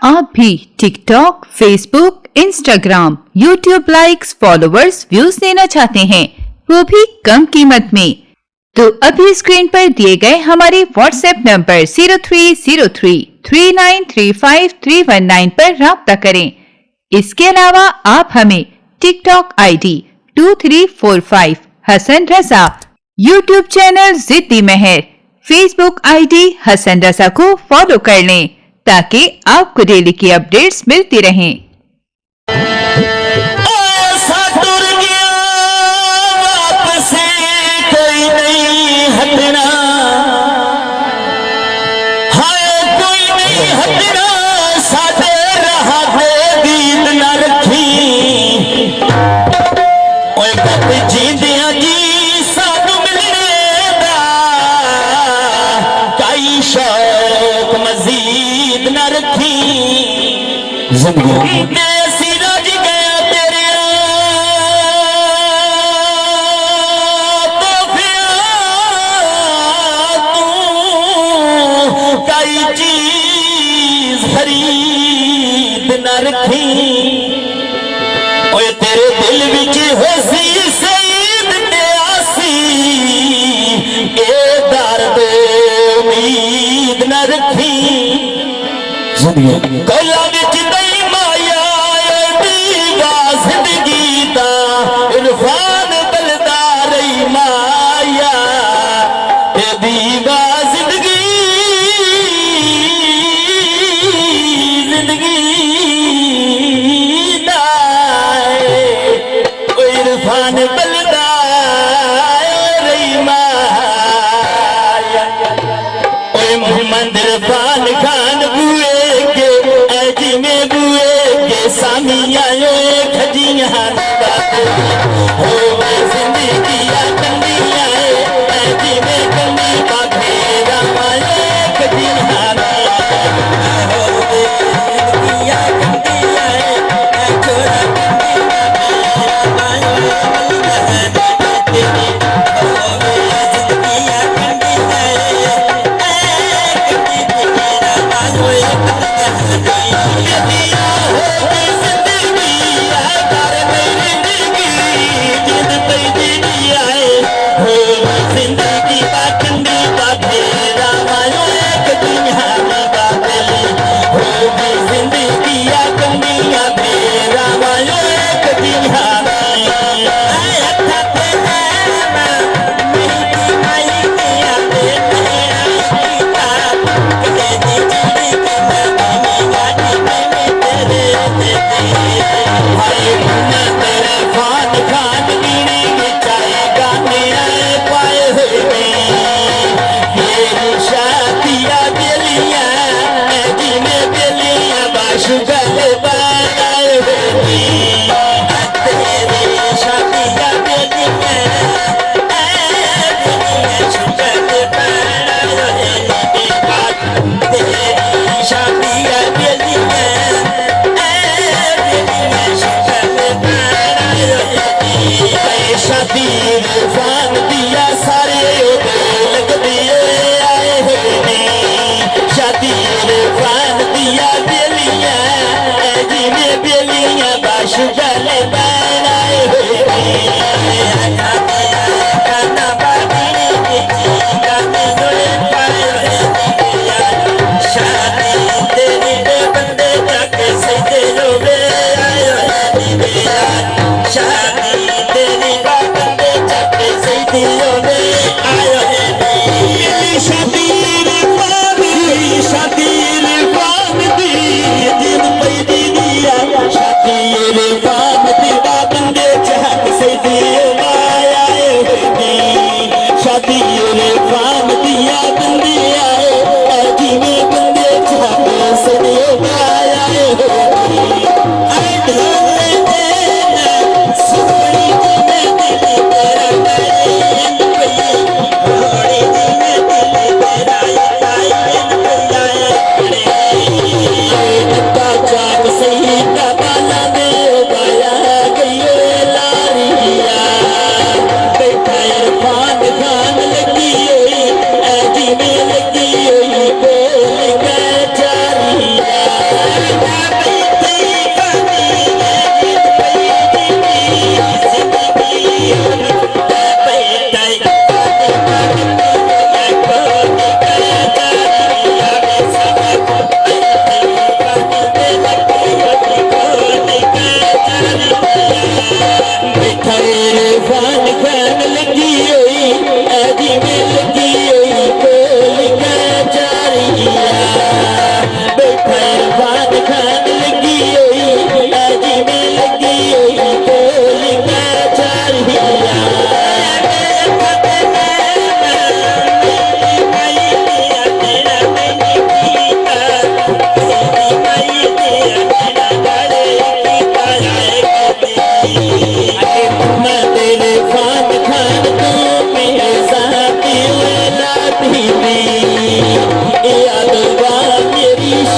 आप भी TikTok, Facebook, Instagram, YouTube likes, followers, views लेना चाहते हैं, वो भी कम कीमत में, तो अभी स्क्रीन पर दिए गए हमारे व्हाट्सएप नंबर 03033935 पर राब्ता करें। इसके अलावा आप हमें TikTok ID 2345 Hasan Raza, YouTube channel जिद्दी मेहर, फेसबुक आईडी हसन रजा को फॉलो कर लें ताकि आपको डेली की अपडेट्स मिलती रहें। तेरे दिल विच होसी सईद न्यासी, ए दर्द उम्मीद न रखी। गला विच नहीं माया दीवा जिंदगी दा, इरफान बलदा रही माया ए दीवा जिंदगी जिंदगी इरफान बलदा रही माया। मोहम्मद इरफान खान बुए के अजी में बुए के सामिया खजियां हो जिंदगी कंदिया अजी में कंदी बाबे रामाए खजियां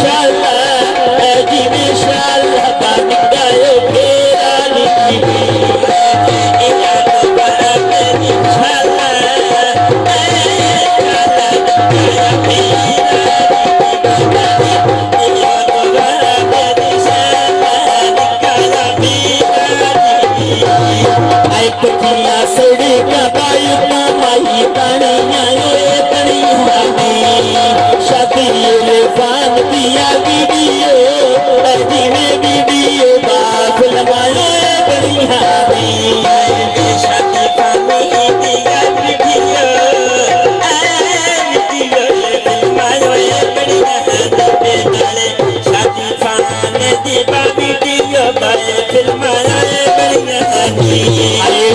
शाला जी में शाला बन गए फेरा नी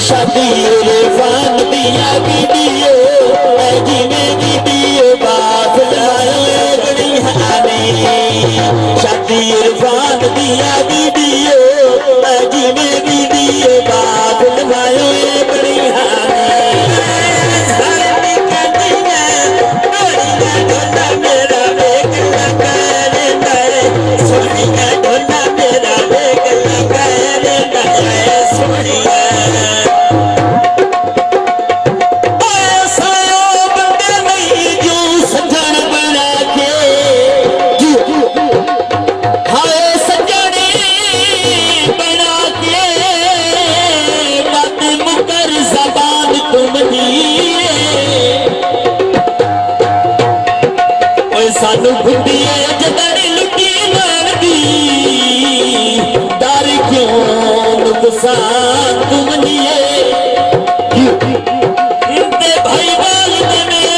शादी इरफान दिया वीडियो जिमें वीडियो बात लाए बढ़िया ने शादी इरफान दिया वीडियो जिमें वीडियो बात लाए बढ़िया सानू बुद्धिया जदारी लुटी मारदी दारी क्यों नुकसान तुमनिए ते भाई बाल में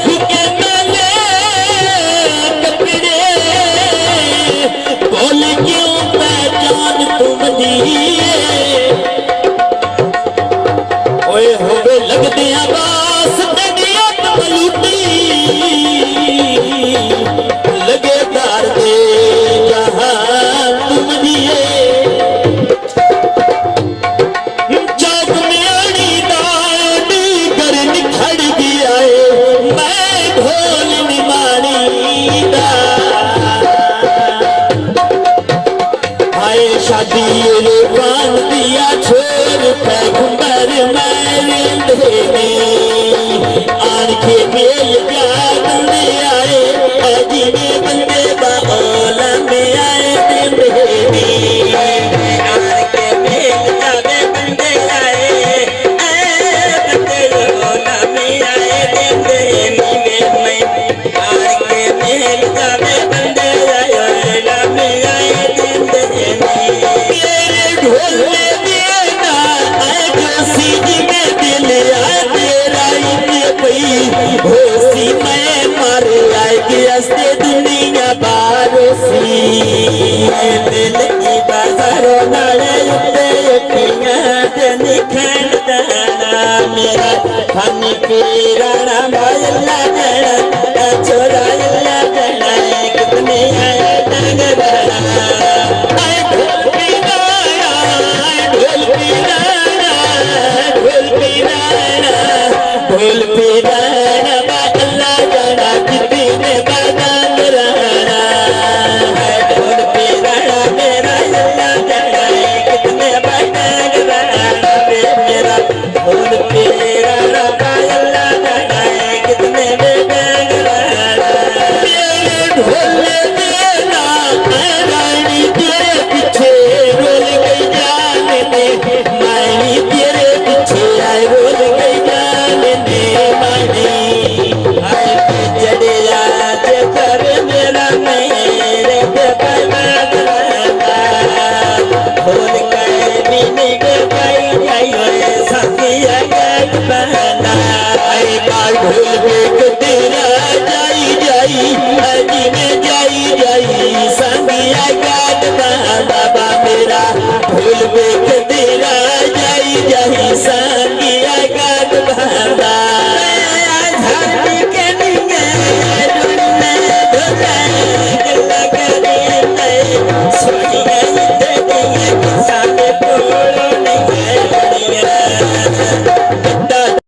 फुके मेले कपड़े बोल क्यों पहचान तुमनिए ओए होवे लगदे लगे दार दे जहां तुम दिए चौक में अड़ी दाड़ी कर निखड़ गया मैं ढोल निमानी दा आए शादी रे बांध दिया छोर पैगंबर मैं देने आन के मेल आए अजीबे बंदे बाला में आए देने आन के मेल जावे बंदे आए बंदे बाला में आए देने मैं आन के मेल जावे बंदे बाला में आए देने मेरे ढोल में देना आए जोशी जी में दिल आए तेरा ही पई होसी मैं मारे आए हस्ते दुनिया बारोसी दिल की बाजारों नाले उत्ते यकियां जनी खंडना मेरा खानी पीराना मायला जड़ा छोरा इल्ला जड़ा कितने आए तंग बड़ा आए ढोल पीराना ढोल पीराना ढोल पीराना ढोल पीराना बादला जड़ा कितने बादल रहना ढोल पीराना मेरा इल्ला जड़ा कितने बादल रहना मेरा ढोल पीराना बादला जड़ा कितने बादल रहना मेरे ढोल देना रानी तेरे पीछे रोल गई जान में मायनी तेरे पीछे आए रोल गई जान में मायनी आए जड़े आज कर मेरा मेरे बर्बाद रहना ढोल कर बिन के भाई आए साथी आए बहना आए बाल ढोल बेक तेरा